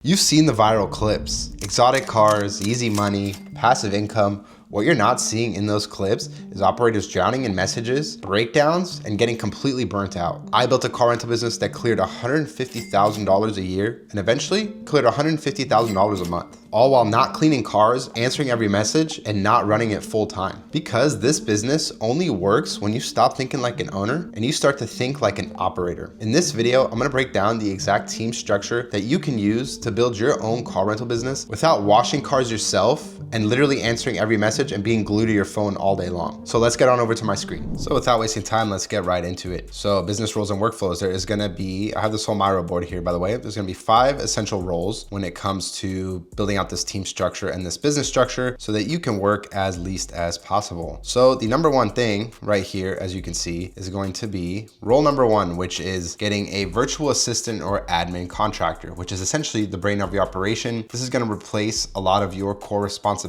You've seen the viral clips, exotic cars, easy money, passive income. What you're not seeing in those clips is operators drowning in messages, breakdowns, and getting completely burnt out. I built a car rental business that cleared $150,000 a year and eventually cleared $150,000 a month, all while not cleaning cars, answering every message, and not running it full time. Because this business only works when you stop thinking like an owner and you start to think like an operator. In this video, I'm gonna break down the exact team structure that you can use to build your own car rental business without washing cars yourself and literally answering every message and being glued to your phone all day long. So let's get on over to my screen. So without wasting time, let's get right into it. So business roles and workflows, there is gonna be, I have this whole Miro board here, by the way. There's gonna be 5 essential roles when it comes to building out this team structure and this business structure so that you can work as least as possible. So the number one thing right here, as you can see, is going to be role number 1, which is getting a virtual assistant or admin contractor, which is essentially the brain of your operation. This is gonna replace a lot of your core responsibilities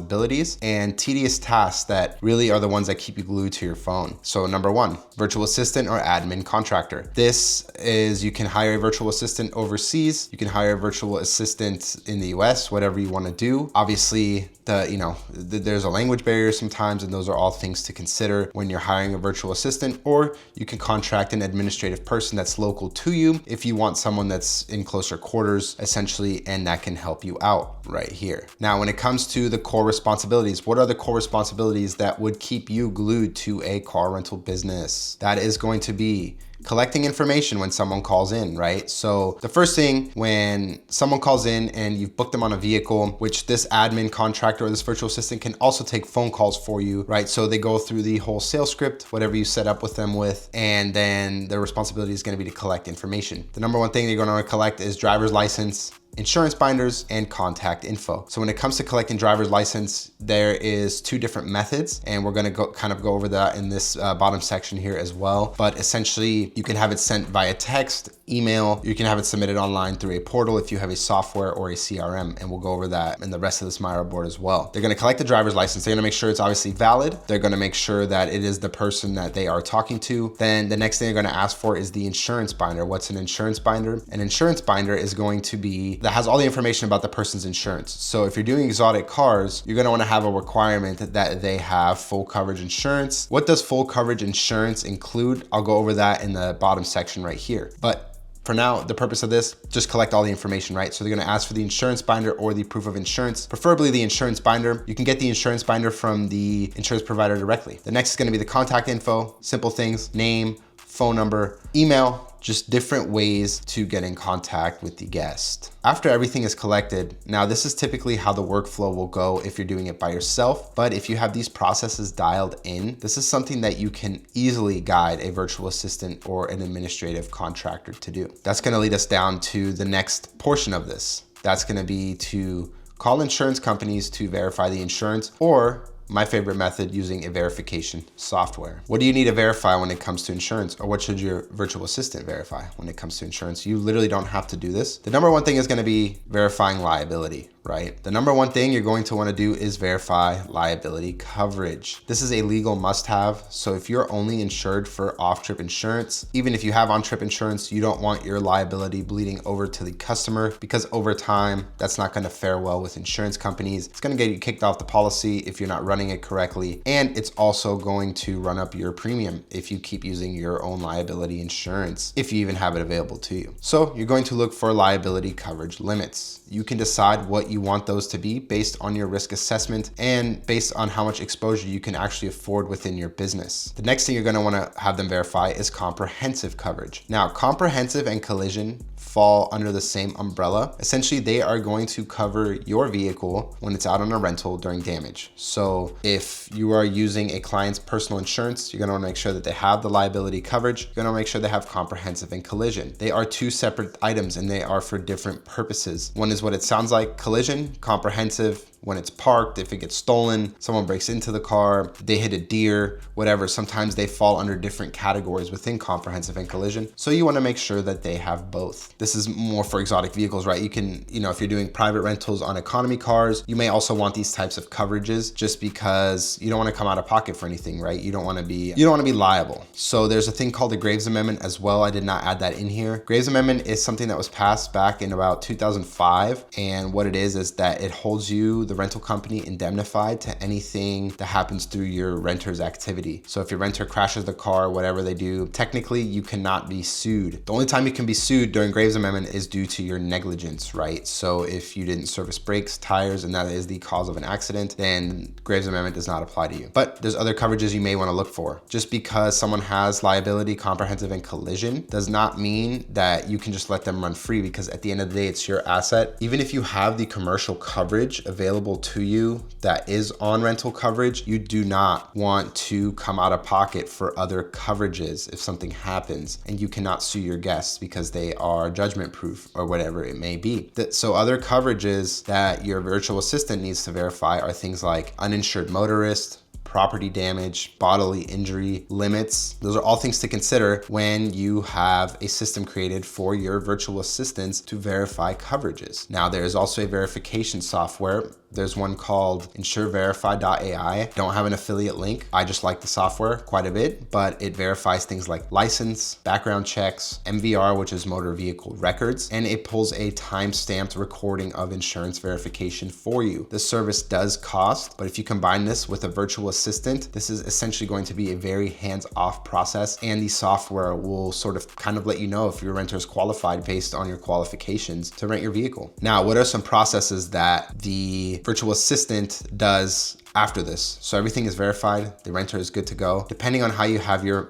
and tedious tasks that really are the ones that keep you glued to your phone. So number 1, virtual assistant or admin contractor. This is, you can hire a virtual assistant overseas. You can hire a virtual assistant in the US, whatever you want to do. Obviously, there's a language barrier sometimes, and those are all things to consider when you're hiring a virtual assistant, or you can contract an administrative person that's local to you if you want someone that's in closer quarters, essentially, and that can help you out right here. Now, when it comes to the core responsibilities, what are the core responsibilities that would keep you glued to a car rental business? That is going to be collecting information when someone calls in, right? So the first thing, when someone calls in and you've booked them on a vehicle, which this admin contractor or this virtual assistant can also take phone calls for you, right? So they go through the whole sales script, whatever you set up with them with, and then their responsibility is gonna be to collect information. The number one thing they're gonna collect is driver's license, insurance binders, and contact info. So when it comes to collecting driver's license, there is 2 different methods, and we're gonna go over that in this bottom section here as well. But essentially, you can have it sent via text, email, you can have it submitted online through a portal if you have a software or a CRM, and we'll go over that in the rest of this Miro board as well. They're gonna collect the driver's license. They're gonna make sure it's obviously valid. They're gonna make sure that it is the person that they are talking to. Then the next thing they're gonna ask for is the insurance binder. What's an insurance binder? An insurance binder is going to be, that has all the information about the person's insurance. So if you're doing exotic cars, you're gonna wanna have a requirement that they have full coverage insurance. What does full coverage insurance include? I'll go over that in the bottom section right here. But for now, the purpose of this, just collect all the information, right? So they're gonna ask for the insurance binder or the proof of insurance, preferably the insurance binder. You can get the insurance binder from the insurance provider directly. The next is gonna be the contact info, simple things, name, phone number, email, just different ways to get in contact with the guest. After everything is collected, now this is typically how the workflow will go if you're doing it by yourself, but if you have these processes dialed in, this is something that you can easily guide a virtual assistant or an administrative contractor to do. That's gonna lead us down to the next portion of this. That's gonna be to call insurance companies to verify the insurance, or my favorite method, using a verification software. What do you need to verify when it comes to insurance, or what should your virtual assistant verify when it comes to insurance? You literally don't have to do this. The number one thing is gonna be verifying liability, right? The number one thing you're going to wanna do is verify liability coverage. This is a legal must-have. So if you're only insured for off-trip insurance, even if you have on-trip insurance, you don't want your liability bleeding over to the customer, because over time, that's not gonna fare well with insurance companies. It's gonna get you kicked off the policy if you're not running it correctly. And it's also going to run up your premium if you keep using your own liability insurance, if you even have it available to you. So you're going to look for liability coverage limits. You can decide what you want those to be based on your risk assessment and based on how much exposure you can actually afford within your business. The next thing you're gonna wanna have them verify is comprehensive coverage. Now, comprehensive and collision fall under the same umbrella. Essentially, they are going to cover your vehicle when it's out on a rental during damage. So if you are using a client's personal insurance, you're gonna wanna make sure that they have the liability coverage. You're gonna make sure they have comprehensive and collision. They are 2 separate items and they are for different purposes. One is what it sounds like, collision. Comprehensive when it's parked, if it gets stolen, someone breaks into the car, they hit a deer, whatever. Sometimes they fall under different categories within comprehensive and collision. So you want to make sure that they have both. This is more for exotic vehicles, right? You can, if you're doing private rentals on economy cars, you may also want these types of coverages just because you don't want to come out of pocket for anything, right? You don't want to be liable. So there's a thing called the Graves Amendment as well. I did not add that in here. Graves Amendment is something that was passed back in about 2005. And what it is that it holds you, the rental company, indemnified to anything that happens through your renter's activity. So if your renter crashes the car, whatever they do, technically you cannot be sued. The only time you can be sued during Graves Amendment is due to your negligence, right? So if you didn't service brakes, tires, and that is the cause of an accident, then Graves Amendment does not apply to you. But there's other coverages you may want to look for. Just because someone has liability, comprehensive, and collision does not mean that you can just let them run free, because at the end of the day, it's your asset. Even if you have the commercial coverage available to you that is on rental coverage, you do not want to come out of pocket for other coverages if something happens, and you cannot sue your guests because they are judgment proof or whatever it may be. So other coverages that your virtual assistant needs to verify are things like uninsured motorist, property damage, bodily injury limits. Those are all things to consider when you have a system created for your virtual assistants to verify coverages. Now, there is also a verification software. There's one called InsureVerify.ai. Don't have an affiliate link. I just like the software quite a bit, but it verifies things like license, background checks, MVR, which is motor vehicle records, and it pulls a time-stamped recording of insurance verification for you. This service does cost, but if you combine this with a virtual assistant, this is essentially going to be a very hands-off process, and the software will sort of kind of let you know if your renter is qualified based on your qualifications to rent your vehicle. Now, what are some processes that the virtual assistant does after this? So everything is verified, the renter is good to go. Depending on how you have your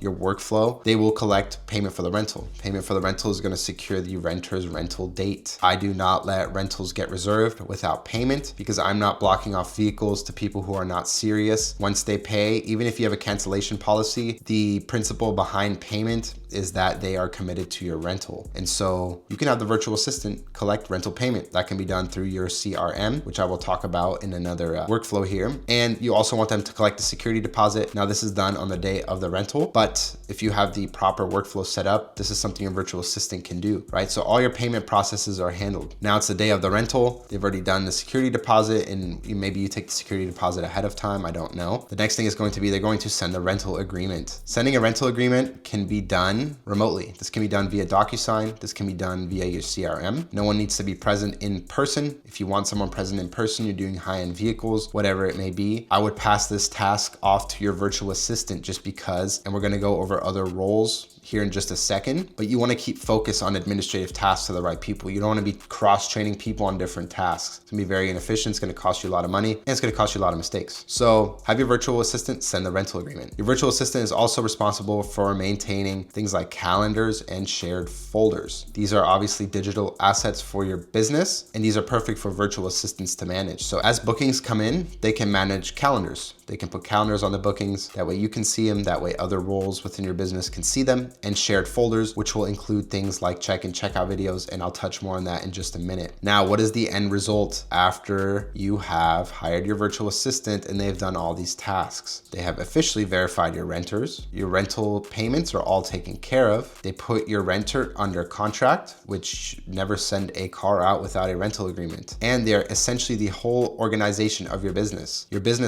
workflow, they will collect payment for the rental. Payment for the rental is going to secure the renter's rental date. I do not let rentals get reserved without payment because I'm not blocking off vehicles to people who are not serious. Once they pay, even if you have a cancellation policy, the principle behind payment is that they are committed to your rental. And so you can have the virtual assistant collect rental payment. That can be done through your CRM, which I will talk about in another workflow here. And you also want them to collect the security deposit. Now, this is done on the day of the rental, but if you have the proper workflow set up, this is something your virtual assistant can do, right? So all your payment processes are handled. Now it's the day of the rental. They've already done the security deposit, and maybe you take the security deposit ahead of time. I don't know. The next thing is going to be, they're going to send a rental agreement. Sending a rental agreement can be done remotely. This can be done via DocuSign. This can be done via your CRM. No one needs to be present in person. If you want someone present in person, you're doing high-end vehicles, whatever it may be, I would pass this task off to your virtual assistant just because, and we're going to go over other roles here in just a second, but you want to keep focus on administrative tasks to the right people. You don't want to be cross-training people on different tasks. It's going to be very inefficient. It's going to cost you a lot of money, and it's going to cost you a lot of mistakes. So have your virtual assistant send the rental agreement. Your virtual assistant is also responsible for maintaining things like calendars and shared folders. These are obviously digital assets for your business, and these are perfect for virtual assistants to manage. So as bookings come in, they can manage calendars. They can put calendars on the bookings. That way you can see them. That way other roles within your business can see them. And shared folders, which will include things like check and checkout videos. And I'll touch more on that in just a minute. Now, what is the end result after you have hired your virtual assistant and they've done all these tasks? They have officially verified your renters. Your rental payments are all taken care of. They put your renter under contract, which never send a car out without a rental agreement. And they're essentially the whole organization of your business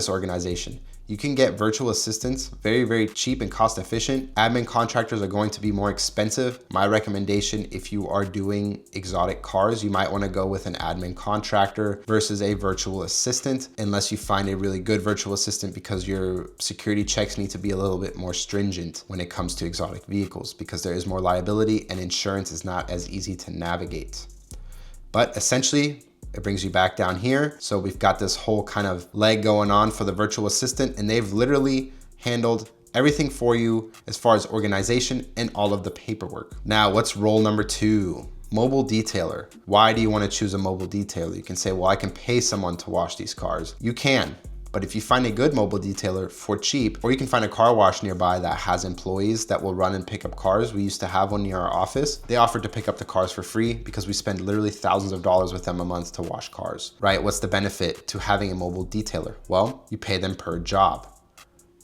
organization. You can get virtual assistants very, very cheap and cost efficient. Admin contractors are going to be more expensive. My recommendation, if you are doing exotic cars, you might want to go with an admin contractor versus a virtual assistant, unless you find a really good virtual assistant, because your security checks need to be a little bit more stringent when it comes to exotic vehicles, because there is more liability and insurance is not as easy to navigate. But essentially, it brings you back down here. So we've got this whole kind of leg going on for the virtual assistant, and they've literally handled everything for you as far as organization and all of the paperwork. Now, what's role number 2? Mobile detailer. Why do you want to choose a mobile detailer? You can say, well, I can pay someone to wash these cars. You can. But if you find a good mobile detailer for cheap, or you can find a car wash nearby that has employees that will run and pick up cars. We used to have one near our office. They offered to pick up the cars for free because we spend literally thousands of dollars with them a month to wash cars, right? What's the benefit to having a mobile detailer? Well, you pay them per job.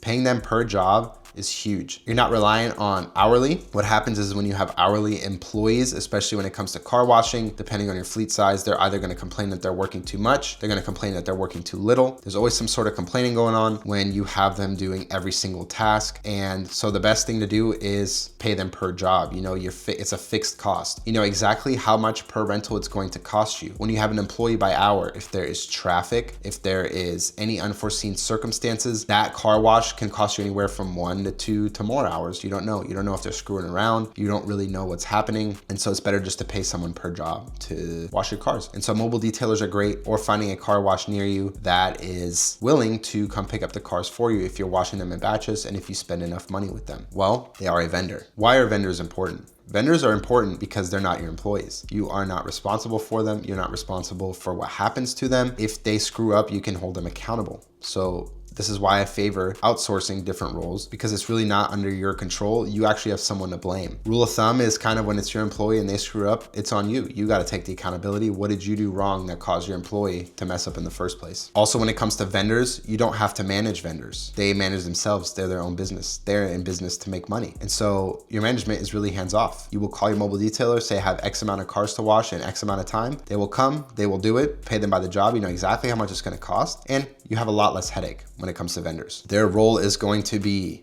Paying them per job is huge. You're not reliant on hourly. What happens is when you have hourly employees, especially when it comes to car washing, depending on your fleet size, they're either gonna complain that they're working too much, they're gonna complain that they're working too little. There's always some sort of complaining going on when you have them doing every single task. And so the best thing to do is pay them per job. You know, it's a fixed cost. You know exactly how much per rental it's going to cost you. When you have an employee by hour, if there is traffic, if there is any unforeseen circumstances, that car wash can cost you anywhere from 1 to 2 to more hours. You don't know. You don't know if they're screwing around. You don't really know what's happening. And so it's better just to pay someone per job to wash your cars. And so mobile detailers are great, or finding a car wash near you that is willing to come pick up the cars for you if you're washing them in batches and if you spend enough money with them. Well, they are a vendor. Why are vendors important? Vendors are important because they're not your employees. You are not responsible for them. You're not responsible for what happens to them. If they screw up, you can hold them accountable. So this is why I favor outsourcing different roles, because it's really not under your control. You actually have someone to blame. Rule of thumb is kind of when it's your employee and they screw up, it's on you. You got to take the accountability. What did you do wrong that caused your employee to mess up in the first place? Also, when it comes to vendors, you don't have to manage vendors. They manage themselves. They're their own business. They're in business to make money. And so your management is really hands off. You will call your mobile detailer, say I have X amount of cars to wash in X amount of time. They will come, they will do it, pay them by the job. You know exactly how much it's going to cost, and you have a lot less headache when it comes to vendors. Their role is going to be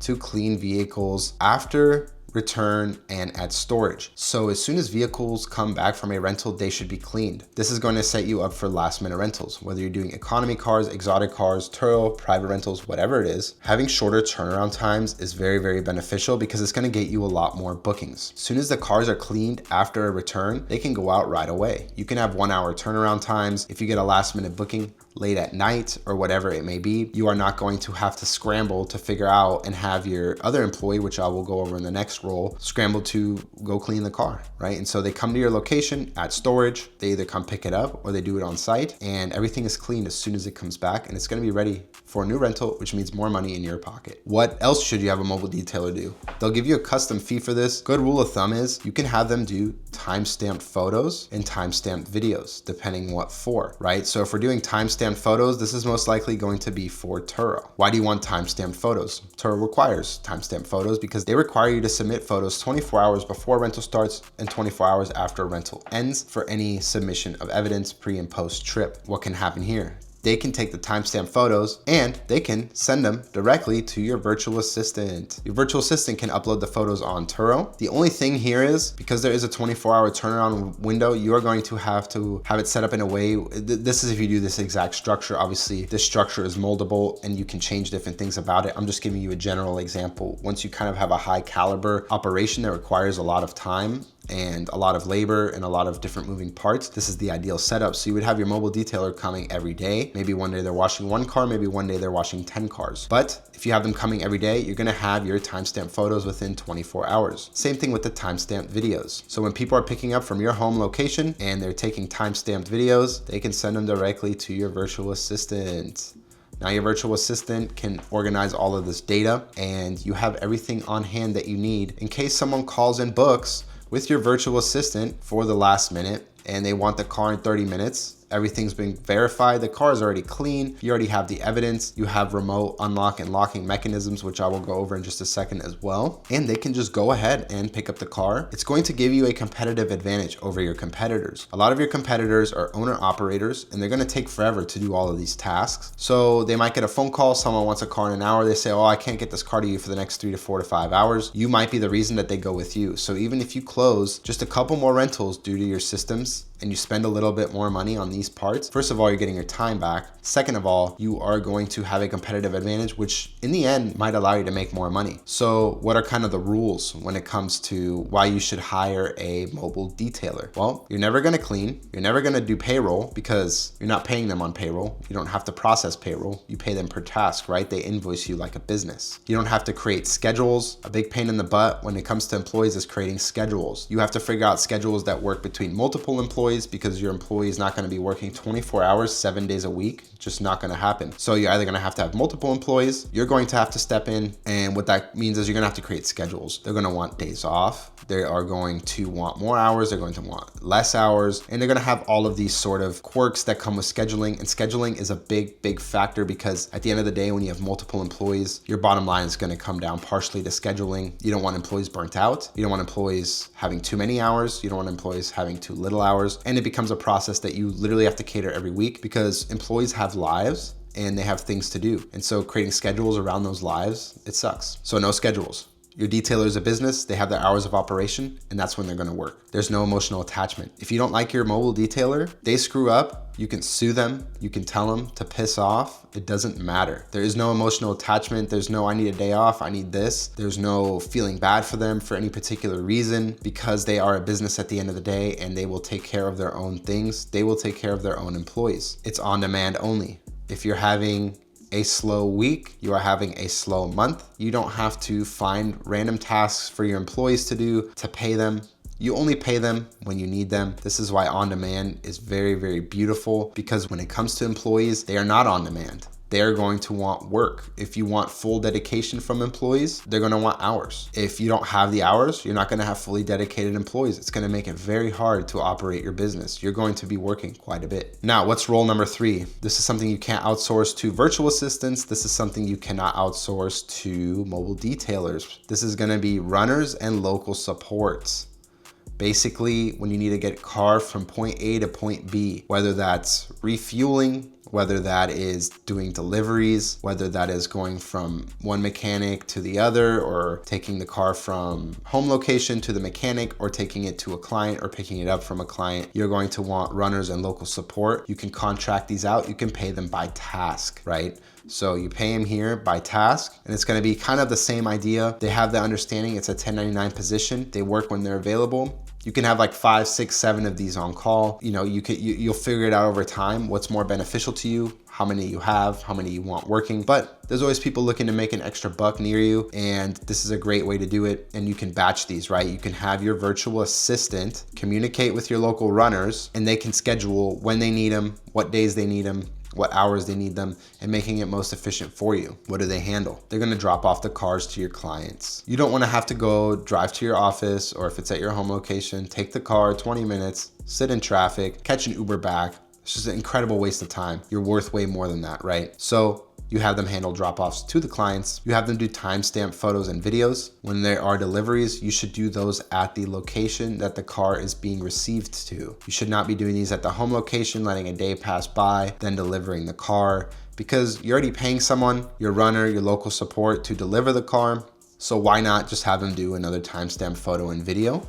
to clean vehicles after return and at storage. So as soon as vehicles come back from a rental, they should be cleaned. This is going to set you up for last minute rentals, whether you're doing economy cars, exotic cars, Turo, private rentals, whatever it is. Having shorter turnaround times is very, very beneficial because it's going to get you a lot more bookings. As soon as the cars are cleaned after a return, they can go out right away. You can have 1 hour turnaround times. If you get a last minute booking late at night or whatever it may be, you are not going to have to scramble to figure out and have your other employee, which I will go over in the next role, scramble to go clean the car, right? And so they come to your location at storage, they either come pick it up or they do it on site, and everything is cleaned as soon as it comes back, and it's gonna be ready for a new rental, which means more money in your pocket. What else should you have a mobile detailer do? They'll give you a custom fee for this. Good rule of thumb is you can have them do timestamped photos and timestamped videos, depending what for, right? So if we're doing timestamped photos, this is most likely going to be for Turo. Why do you want timestamped photos? Turo requires timestamped photos because they require you to submit photos 24 hours before rental starts and 24 hours after rental ends for any submission of evidence pre and post trip. What can happen here? They can take the timestamp photos and they can send them directly to your virtual assistant. Your virtual assistant can upload the photos on Turo. The only thing here is because there is a 24-hour turnaround window, you are going to have it set up in a way. This is if you do this exact structure. Obviously, this structure is moldable and you can change different things about it. I'm just giving you a general example. Once you kind of have a high caliber operation that requires a lot of time and a lot of labor and a lot of different moving parts, this is the ideal setup. So you would have your mobile detailer coming every day. Maybe one day they're washing 1 car, maybe one day they're washing 10 cars. But if you have them coming every day, you're gonna have your timestamp photos within 24 hours. Same thing with the timestamp videos. So when people are picking up from your home location and they're taking timestamped videos, they can send them directly to your virtual assistant. Now your virtual assistant can organize all of this data and you have everything on hand that you need in case someone calls and books with your virtual assistant for the last minute and they want the car in 30 minutes. Everything's been verified. The car is already clean. You already have the evidence. You have remote unlock and locking mechanisms, which I will go over in just a second as well. And they can just go ahead and pick up the car. It's going to give you a competitive advantage over your competitors. A lot of your competitors are owner operators and they're going to take forever to do all of these tasks. So they might get a phone call. Someone wants a car in an hour. They say, oh, I can't get this car to you for the next 3 to 4 to 5 hours. You might be the reason that they go with you. So even if you close just a couple more rentals due to your systems and you spend a little bit more money on these parts, first of all, you're getting your time back. Second of all, you are going to have a competitive advantage, which in the end might allow you to make more money. So what are kind of the rules when it comes to why you should hire a mobile detailer? Well, you're never gonna clean. You're never gonna do payroll because you're not paying them on payroll. You don't have to process payroll. You pay them per task, right? They invoice you like a business. You don't have to create schedules. A big pain in the butt when it comes to employees is creating schedules. You have to figure out schedules that work between multiple employees employees because your employee is not going to be working 24 hours, 7 days a week. Just not going to happen. So you're either going to have multiple employees, you're going to have to step in. And what that means is you're going to have to create schedules. They're going to want days off. They are going to want more hours. They're going to want less hours. And they're going to have all of these sort of quirks that come with scheduling. And scheduling is a big factor because at the end of the day, when you have multiple employees, your bottom line is going to come down partially to scheduling. You don't want employees burnt out. You don't want employees having too many hours. You don't want employees having too little hours. And it becomes a process that you literally have to cater every week because employees have lives and they have things to do. And so creating schedules around those lives, it sucks. So no schedules. Your detailer is a business, they have their hours of operation, and that's when they're gonna work. There's no emotional attachment. If you don't like your mobile detailer, they screw up, you can sue them, you can tell them to piss off, it doesn't matter. There is no emotional attachment, there's no I need a day off, I need this. There's no feeling bad for them for any particular reason because they are a business at the end of the day and they will take care of their own things. They will take care of their own employees. It's on demand only. If you're having a slow week, you are having a slow month, you don't have to find random tasks for your employees to do to pay them. You only pay them when you need them. This is why on demand is very beautiful because when it comes to employees, they are not on demand. They're going to want work. If you want full dedication from employees, they're gonna want hours. If you don't have the hours, you're not gonna have fully dedicated employees. It's gonna make it very hard to operate your business. You're going to be working quite a bit. Now, what's role number 3? This is something you can't outsource to virtual assistants. This is something you cannot outsource to mobile detailers. This is gonna be runners and local supports. Basically, when you need to get a car from point A to point B, whether that's refueling, whether that is doing deliveries, whether that is going from one mechanic to the other, or taking the car from home location to the mechanic, or taking it to a client or picking it up from a client, you're going to want runners and local support. You can contract these out. You can pay them by task, right? So you pay them here by task, and it's gonna be kind of the same idea. They have the understanding it's a 1099 position. They work when they're available. You can have like 5, 6, 7 of these on call. You know, you'll figure it out over time. What's more beneficial to you, how many you have, how many you want working. But there's always people looking to make an extra buck near you, and this is a great way to do it. And you can batch these, right? You can have your virtual assistant communicate with your local runners, and they can schedule when they need them, what days they need them, what hours they need them, and making it most efficient for you. What do they handle? They're gonna drop off the cars to your clients. You don't wanna have to go drive to your office, or if it's at your home location, take the car 20 minutes, sit in traffic, catch an Uber back. It's just an incredible waste of time. You're worth way more than that, right? So you have them handle drop-offs to the clients. You have them do timestamp photos and videos. When there are deliveries, you should do those at the location that the car is being received to. You should not be doing these at the home location, letting a day pass by, then delivering the car, because you're already paying someone, your runner, your local support, to deliver the car. So why not just have them do another timestamp photo and video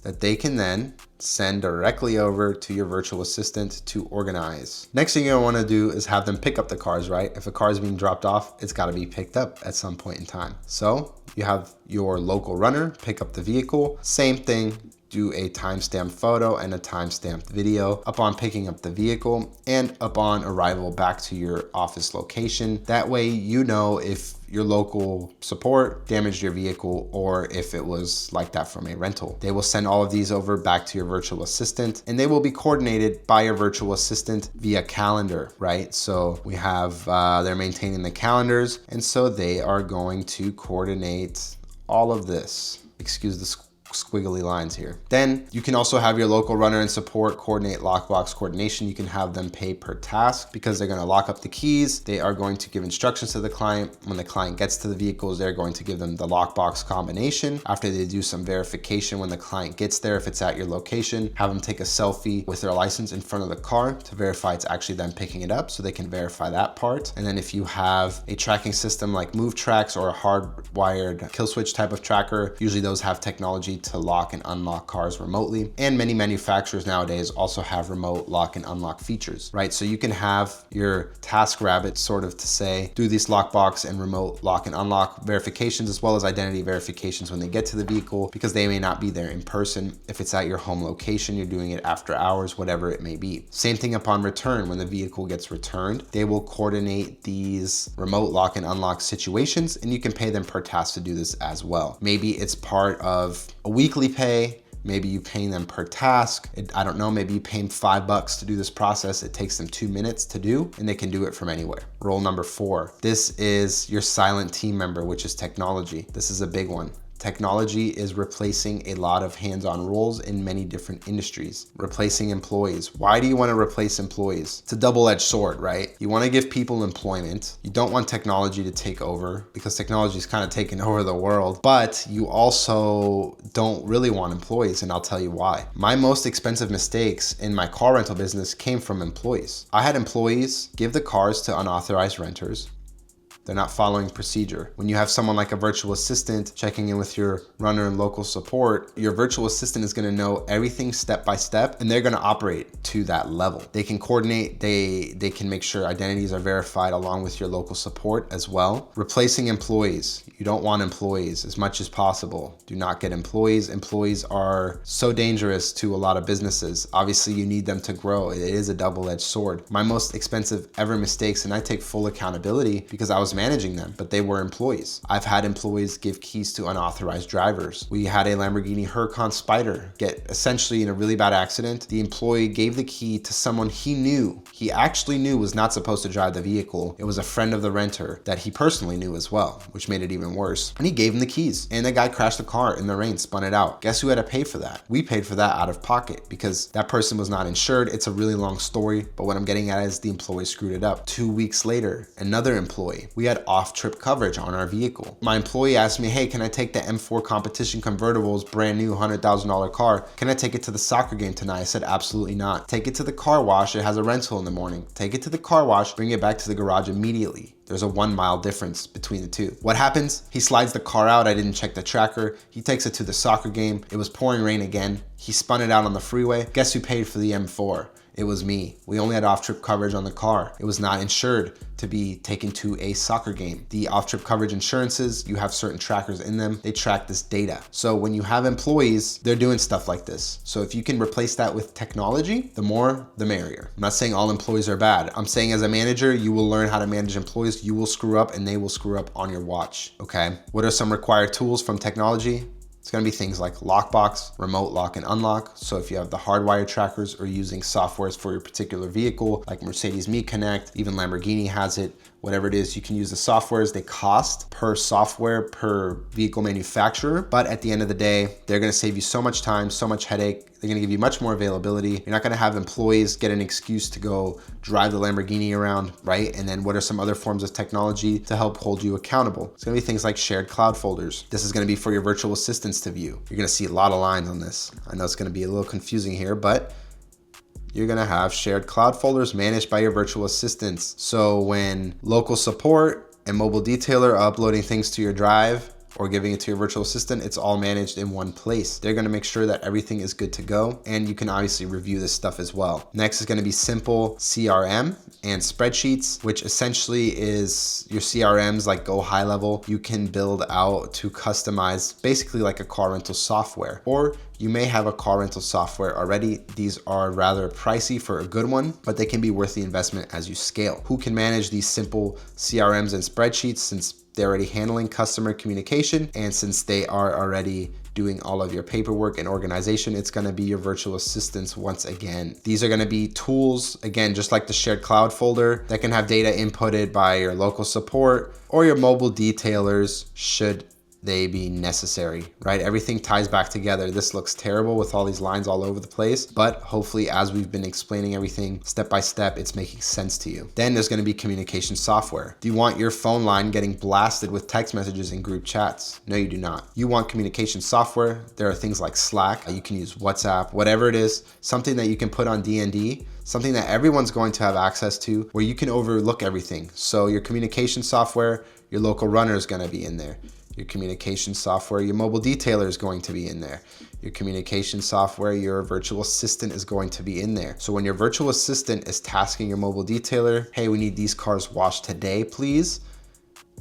that they can then send directly over to your virtual assistant to organize. Next thing you want to do is have them pick up the cars, right? If a car is being dropped off, it's got to be picked up at some point in time. So you have your local runner pick up the vehicle, same thing, do a timestamp photo and a timestamped video upon picking up the vehicle and upon arrival back to your office location. That way you know if your local support damaged your vehicle or if it was like that from a rental. They will send all of these over back to your virtual assistant, and they will be coordinated by your virtual assistant via calendar, right? So we have, they're maintaining the calendars, and so they are going to coordinate all of this. Excuse the squiggly lines here. Then you can also have your local runner and support coordinate lockbox coordination. You can have them pay per task because they're going to lock up the keys. They are going to give instructions to the client. When the client gets to the vehicles, they're going to give them the lockbox combination. After they do some verification when the client gets there, if it's at your location, have them take a selfie with their license in front of the car to verify it's actually them picking it up so they can verify that part. And then if you have a tracking system like MoveTrax or a hardwired kill switch type of tracker, usually those have technology to lock and unlock cars remotely. And many manufacturers nowadays also have remote lock and unlock features, right? So you can have your TaskRabbit sort of to say, do these lockbox and remote lock and unlock verifications as well as identity verifications when they get to the vehicle, because they may not be there in person. If it's at your home location, you're doing it after hours, whatever it may be. Same thing upon return. When the vehicle gets returned, they will coordinate these remote lock and unlock situations, and you can pay them per task to do this as well. Maybe it's part of a weekly pay, Maybe you paying them per task. I don't know, maybe you pay them $5 to do this process. It takes them 2 minutes to do, and they can do it from anywhere. Rule number 4, this is your silent team member, which is technology. This is a big one. Technology is replacing a lot of hands-on roles in many different industries. Replacing employees. Why do you want to replace employees? It's a double-edged sword, right? You want to give people employment. You don't want technology to take over because technology is kind of taking over the world, but you also don't really want employees, and I'll tell you why. My most expensive mistakes in my car rental business came from employees. I had employees give the cars to unauthorized renters. They're not following procedure. When you have someone like a virtual assistant checking in with your runner and local support, your virtual assistant is gonna know everything step by step, and they're gonna operate to that level. They can coordinate, they can make sure identities are verified along with your local support as well. Replacing employees. You don't want employees as much as possible. Do not get employees. Employees are so dangerous to a lot of businesses. Obviously, you need them to grow. It is a double-edged sword. My most expensive ever mistakes, and I take full accountability because I was managing them, but they were employees. I've had employees give keys to unauthorized drivers. We had a Lamborghini Huracan Spider get essentially in a really bad accident. The employee gave the key to someone he actually knew was not supposed to drive the vehicle. It was a friend of the renter that he personally knew as well, which made it even worse. And he gave him the keys, and the guy crashed the car in the rain, spun it out. Guess who had to pay for that? We paid for that out of pocket because that person was not insured. It's a really long story, but what I'm getting at is the employee screwed it up. 2 weeks later, another employee, we had off-trip coverage on our vehicle. My employee asked me, hey, can I take the M4 Competition convertible's brand new $100,000 car? Can I take it to the soccer game tonight? I said, absolutely not. Take it to the car wash. It has a rental in the morning. Take it to the car wash, bring it back to the garage immediately. There's a 1 mile difference between the two. What happens? He slides the car out. I didn't check the tracker. He takes it to the soccer game. It was pouring rain again. He spun it out on the freeway. Guess who paid for the M4? It was me. We only had off-trip coverage on the car. It was not insured to be taken to a soccer game. The off-trip coverage insurances, you have certain trackers in them. They track this data. So when you have employees, they're doing stuff like this. So if you can replace that with technology, the more, the merrier. I'm not saying all employees are bad. I'm saying as a manager, you will learn how to manage employees. You will screw up and they will screw up on your watch, okay? What are some required tools from technology? It's gonna be things like Lockbox, remote lock and unlock. So if you have the hardwired trackers or using softwares for your particular vehicle, like Mercedes Me Connect, even Lamborghini has it, whatever it is, you can use the softwares. They cost per software, per vehicle manufacturer, but at the end of the day, they're gonna save you so much time, so much headache. They're gonna give you much more availability. You're not gonna have employees get an excuse to go drive the Lamborghini around, right? And then what are some other forms of technology to help hold you accountable? It's gonna be things like shared cloud folders. This is gonna be for your virtual assistants to view. You're gonna see a lot of lines on this. I know it's gonna be a little confusing here, but you're gonna have shared cloud folders managed by your virtual assistants. So when local support and mobile detailer are uploading things to your drive or giving it to your virtual assistant, it's all managed in one place. They're gonna make sure that everything is good to go, and you can obviously review this stuff as well. Next is gonna be simple CRM and spreadsheets, which essentially is your CRMs like go high level. You can build out to customize basically like a car rental software, or you may have a car rental software already. These are rather pricey for a good one, but they can be worth the investment as you scale. Who can manage these simple CRMs and spreadsheets since they're already handling customer communication, and since they are already doing all of your paperwork and organization, it's gonna be your virtual assistants once again. These are gonna be tools, again, just like the shared cloud folder that can have data inputted by your local support or your mobile detailers should they be necessary, right? Everything ties back together. This looks terrible with all these lines all over the place, but hopefully as we've been explaining everything step by step, it's making sense to you. Then there's gonna be communication software. Do you want your phone line getting blasted with text messages in group chats? No, you do not. You want communication software. There are things like Slack. You can use WhatsApp, whatever it is, something that you can put on D&D, something that everyone's going to have access to where you can overlook everything. So your communication software, your local runner is gonna be in there. Your communication software, your mobile detailer is going to be in there. Your communication software, your virtual assistant is going to be in there. So when your virtual assistant is tasking your mobile detailer, hey, we need these cars washed today, please.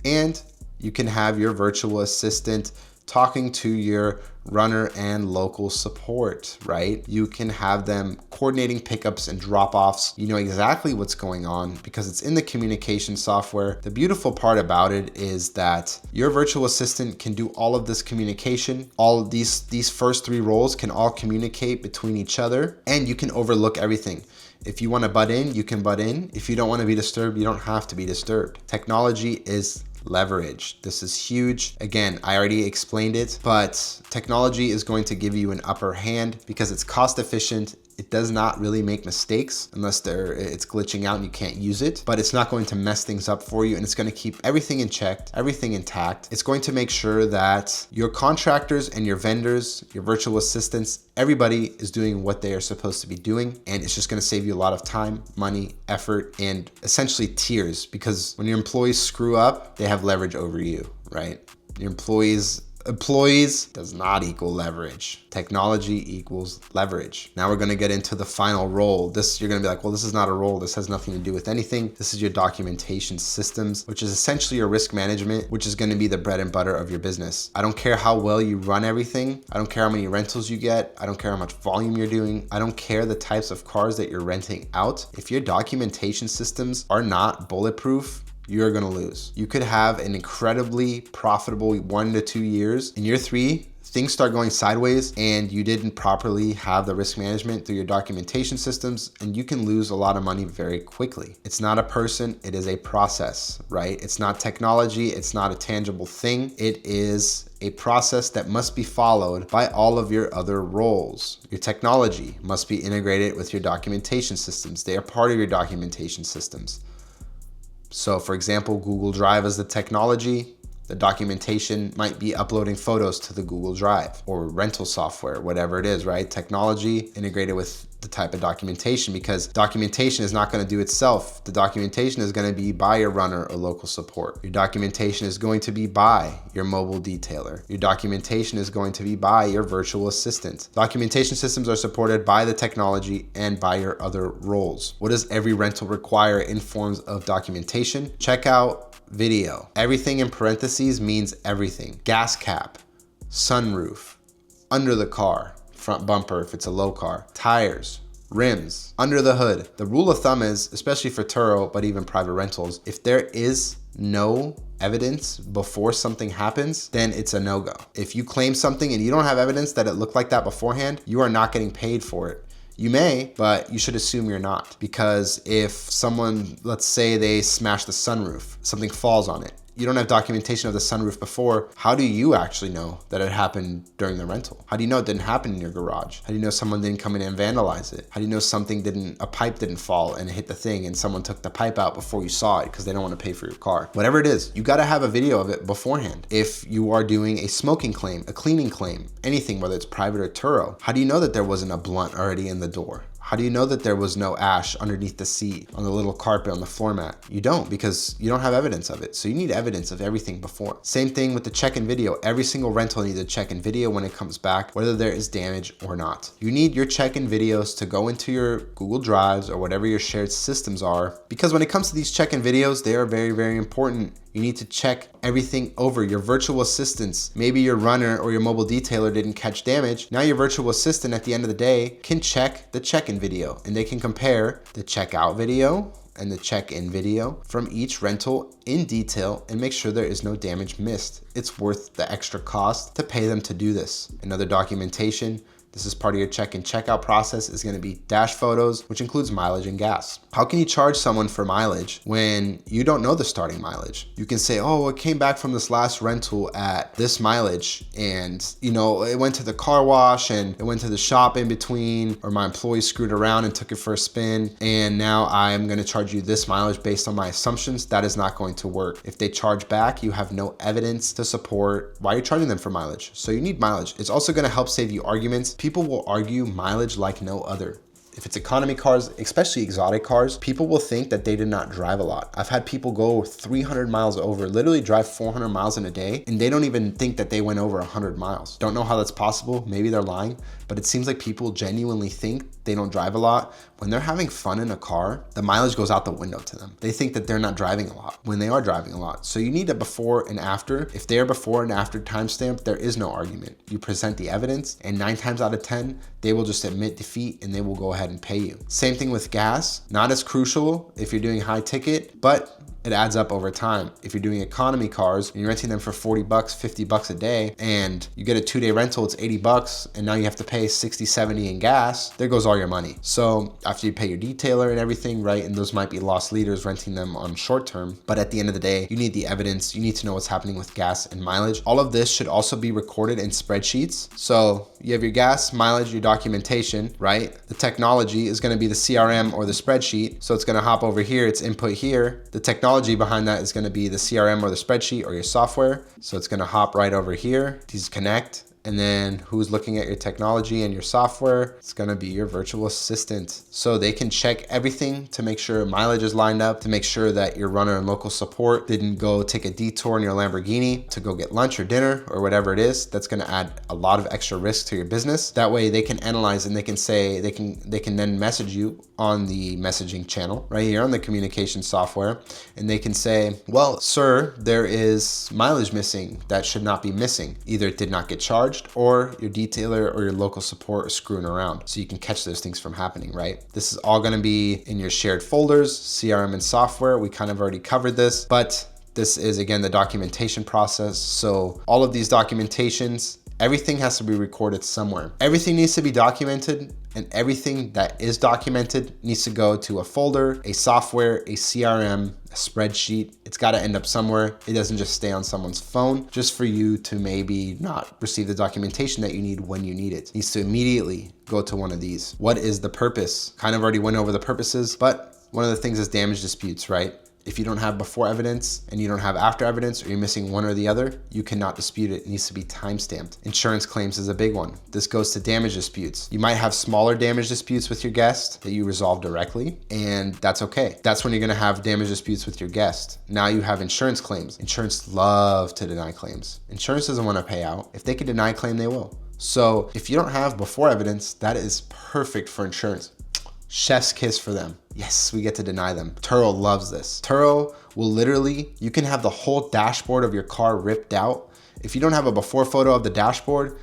And you can have your virtual assistant talking to your runner and local support, right? You can have them coordinating pickups and drop-offs. You know exactly what's going on because it's in the communication software. The beautiful part about it is that your virtual assistant can do all of this communication. All of these first 3 roles can all communicate between each other, and you can overlook everything. If you want to butt in, you can butt in. If you don't want to be disturbed, you don't have to be disturbed. Technology is leverage. This is huge. Again, I already explained it, but technology is going to give you an upper hand because it's cost efficient. It does not really make mistakes unless it's glitching out and you can't use it, but it's not going to mess things up for you, and it's going to keep everything in check, everything intact. It's going to make sure that your contractors and your vendors, your virtual assistants, everybody is doing what they are supposed to be doing, and it's just going to save you a lot of time, money, effort, and essentially tears, because when your employees screw up, they have leverage over you, right? Your employees does not equal leverage. Technology equals leverage. Now we're gonna get into the final role. You're gonna be like, well, this is not a role. This has nothing to do with anything. This is your documentation systems, which is essentially your risk management, which is gonna be the bread and butter of your business. I don't care how well you run everything. I don't care how many rentals you get. I don't care how much volume you're doing. I don't care the types of cars that you're renting out. If your documentation systems are not bulletproof, you're gonna lose. You could have an incredibly profitable 1 to 2 years. In year 3, things start going sideways and you didn't properly have the risk management through your documentation systems, and you can lose a lot of money very quickly. It's not a person, it is a process, right? It's not technology, it's not a tangible thing. It is a process that must be followed by all of your other roles. Your technology must be integrated with your documentation systems. They are part of your documentation systems. So for example, Google Drive is the technology. The documentation might be uploading photos to the Google Drive or rental software, whatever it is, right? Technology integrated with the type of documentation, because documentation is not going to do itself. The documentation is going to be by your runner or local support. Your documentation is going to be by your mobile detailer. Your documentation is going to be by your virtual assistant. Documentation systems are supported by the technology and by your other roles. What does every rental require in forms of documentation? Check out video. Everything in parentheses means everything. Gas cap, sunroof, under the car, front bumper if it's a low car, tires, rims, under the hood. The rule of thumb is, especially for Turo, but even private rentals, if there is no evidence before something happens, then it's a no-go. If you claim something and you don't have evidence that it looked like that beforehand, you are not getting paid for it. You may, but you should assume you're not, because if someone, let's say they smash the sunroof, something falls on it, you don't have documentation of the sunroof before, how do you actually know that it happened during the rental? How do you know it didn't happen in your garage? How do you know someone didn't come in and vandalize it? How do you know a pipe didn't fall and hit the thing and someone took the pipe out before you saw it because they don't want to pay for your car? Whatever it is, you got to have a video of it beforehand. If you are doing a smoking claim, a cleaning claim, anything, whether it's private or Turo, how do you know that there wasn't a blunt already in the door? How do you know that there was no ash underneath the seat, on the little carpet, on the floor mat? You don't, because you don't have evidence of it. So you need evidence of everything before. Same thing with the check-in video. Every single rental needs a check-in video when it comes back, whether there is damage or not. You need your check-in videos to go into your Google Drives or whatever your shared systems are, because when it comes to these check-in videos, they are very, very important. You need to check everything over. Your virtual assistants, maybe your runner or your mobile detailer didn't catch damage. Now your virtual assistant at the end of the day can check the check-in video, and they can compare the checkout video and the check-in video from each rental in detail and make sure there is no damage missed. It's worth the extra cost to pay them to do this. Another documentation, this is part of your check-in checkout process, is going to be dash photos, which includes mileage and gas. How can you charge someone for mileage when you don't know the starting mileage? You can say, oh, it came back from this last rental at this mileage, and it went to the car wash and it went to the shop in between, or my employee screwed around and took it for a spin, and now I'm going to charge you this mileage based on my assumptions. That is not going to work. If they charge back, you have no evidence to support why you're charging them for mileage. So you need mileage. It's also going to help save you arguments. People will argue mileage like no other. If it's economy cars, especially exotic cars, people will think that they did not drive a lot. I've had people go 300 miles over, literally drive 400 miles in a day, and they don't even think that they went over 100 miles. Don't know how that's possible. Maybe they're lying, but it seems like people genuinely think they don't drive a lot. When they're having fun in a car, the mileage goes out the window to them. They think that they're not driving a lot when they are driving a lot. So you need a before and after. If they're before and after timestamp, there is no argument. You present the evidence, and 9 times out of 10, they will just admit defeat and they will go ahead and pay you. Same thing with gas. Not as crucial if you're doing high ticket, but it adds up over time. If you're doing economy cars and you're renting them for 40 bucks, 50 bucks a day, and you get a 2-day rental, it's 80 bucks, and now you have to pay 60, 70 in gas, there goes all your money. So after you pay your detailer and everything, right, and those might be lost leaders renting them on short term, but at the end of the day, you need the evidence, you need to know what's happening with gas and mileage. All of this should also be recorded in spreadsheets. So you have your gas, mileage, your documentation, right? The technology is gonna be the CRM or the spreadsheet. So it's gonna hop over here, it's input here. The technology behind that is going to be the CRM or the spreadsheet or your software. So it's going to hop right over here. These connect. And then who's looking at your technology and your software? It's gonna be your virtual assistant. So they can check everything to make sure mileage is lined up, to make sure that your runner and local support didn't go take a detour in your Lamborghini to go get lunch or dinner or whatever it is. That's gonna add a lot of extra risk to your business. That way they can analyze and they can say, they can then message you on the messaging channel right here on the communication software. And they can say, well, sir, there is mileage missing that should not be missing. Either it did not get charged or your detailer or your local support is screwing around. So you can catch those things from happening, right? This is all gonna be in your shared folders, CRM and software. We kind of already covered this, but this is again the documentation process. So all of these documentations, everything has to be recorded somewhere. Everything needs to be documented, and everything that is documented needs to go to a folder, a software, a CRM, a spreadsheet. It's got to end up somewhere. It doesn't just stay on someone's phone just for you to maybe not receive the documentation that you need when you need it. It needs to immediately go to one of these. What is the purpose? Kind of already went over the purposes, but one of the things is damage disputes, right? If you don't have before evidence and you don't have after evidence, or you're missing one or the other, you cannot dispute it. It needs to be timestamped. Insurance claims is a big one. This goes to damage disputes. You might have smaller damage disputes with your guest that you resolve directly, and that's okay. That's when you're gonna have damage disputes with your guest. Now you have insurance claims. Insurance love to deny claims. Insurance doesn't wanna pay out. If they can deny a claim, they will. So if you don't have before evidence, that is perfect for insurance. Chef's kiss for them. Yes, we get to deny them. Turo loves this. Turo will literally, you can have the whole dashboard of your car ripped out. If you don't have a before photo of the dashboard,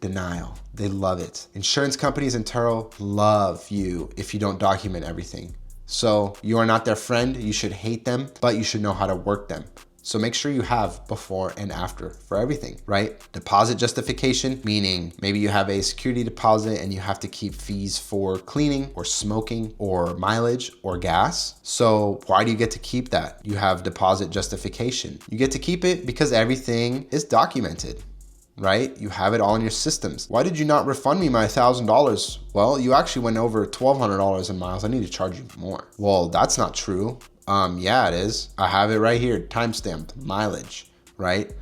denial. They love it. Insurance companies and Turo love you if you don't document everything. So you are not their friend. You should hate them, but you should know how to work them. So make sure you have before and after for everything, right? Deposit justification, meaning maybe you have a security deposit and you have to keep fees for cleaning or smoking or mileage or gas. So why do you get to keep that? You have deposit justification. You get to keep it because everything is documented, right? You have it all in your systems. Why did you not refund me my $1,000? Well, you actually went over $1,200 in miles. I need to charge you more. Well, that's not true. Yeah, it is. I have it right here, timestamped, mileage, right?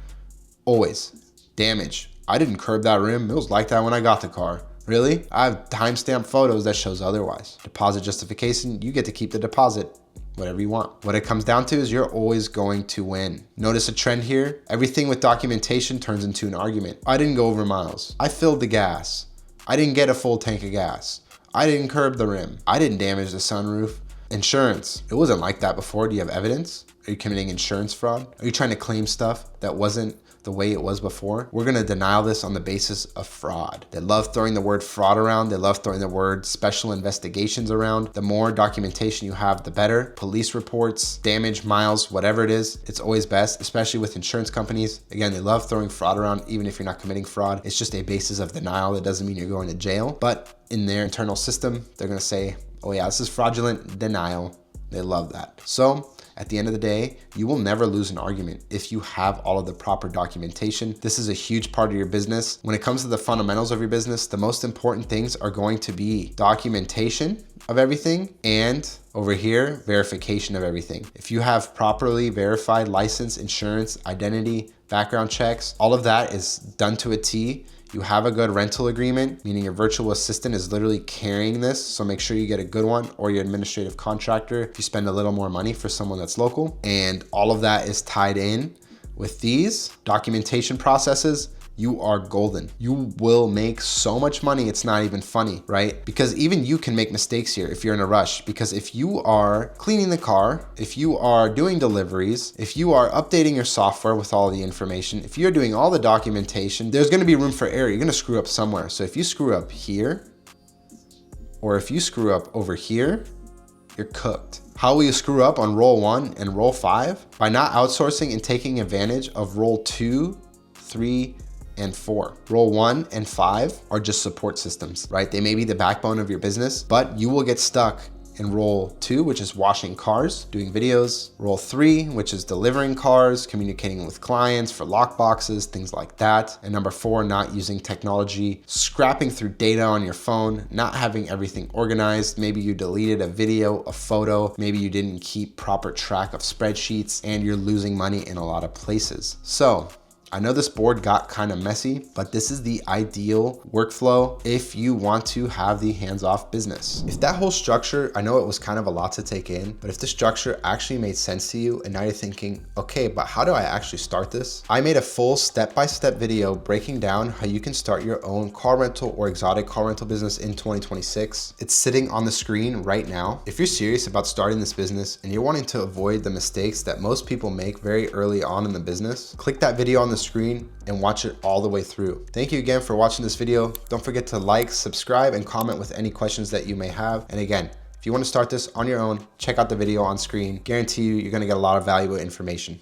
Always. Damage. I didn't curb that rim. It was like that when I got the car. Really? I have timestamped photos that shows otherwise. Deposit justification, you get to keep the deposit, whatever you want. What it comes down to is you're always going to win. Notice a trend here. Everything with documentation turns into an argument. I didn't go over miles. I filled the gas. I didn't get a full tank of gas. I didn't curb the rim. I didn't damage the sunroof. Insurance. It wasn't like that before. Do you have evidence? Are you committing insurance fraud? Are you trying to claim stuff that wasn't the way it was before? We're gonna deny this on the basis of fraud. They love throwing the word fraud around. They love throwing the word special investigations around. The more documentation you have, the better. Police reports, damage, miles, whatever it is, it's always best, especially with insurance companies. Again, they love throwing fraud around, even if you're not committing fraud. It's just a basis of denial. That doesn't mean you're going to jail, but in their internal system, they're gonna say, oh yeah, this is fraudulent denial. They love that. So at the end of the day, you will never lose an argument if you have all of the proper documentation. This is a huge part of your business. When it comes to the fundamentals of your business, the most important things are going to be documentation of everything and over here, verification of everything. If you have properly verified license, insurance, identity, background checks, all of that is done to a T, You have a good rental agreement, meaning your virtual assistant is literally carrying this. So make sure you get a good one, or your administrative contractor if you spend a little more money for someone that's local. And all of that is tied in with these documentation processes. You are golden. You will make so much money, it's not even funny, right? Because even you can make mistakes here if you're in a rush. Because if you are cleaning the car, if you are doing deliveries, if you are updating your software with all the information, if you're doing all the documentation, there's gonna be room for error. You're gonna screw up somewhere. So if you screw up here, or if you screw up over here, you're cooked. How will you screw up on roll 1 and roll 5? By not outsourcing and taking advantage of roll 2, 3, and 4. Roll 1 and 5 are just support systems, right? They may be the backbone of your business, but you will get stuck in roll 2, which is washing cars, doing videos. Roll 3, which is delivering cars, communicating with clients for lock boxes, things like that. And number 4, not using technology, scrapping through data on your phone, not having everything organized. Maybe you deleted a video, a photo, maybe you didn't keep proper track of spreadsheets, and you're losing money in a lot of places. So I know this board got kind of messy, but this is the ideal workflow if you want to have the hands-off business. If that whole structure, I know it was kind of a lot to take in, but if the structure actually made sense to you and now you're thinking, okay, but how do I actually start this? I made a full step-by-step video breaking down how you can start your own car rental or exotic car rental business in 2026. It's sitting on the screen right now. If you're serious about starting this business and you're wanting to avoid the mistakes that most people make very early on in the business, click that video on the screen and watch it all the way through. Thank you again for watching this video. Don't forget to like, subscribe, and comment with any questions that you may have. And again, if you want to start this on your own, check out the video on screen. Guarantee you're going to get a lot of valuable information.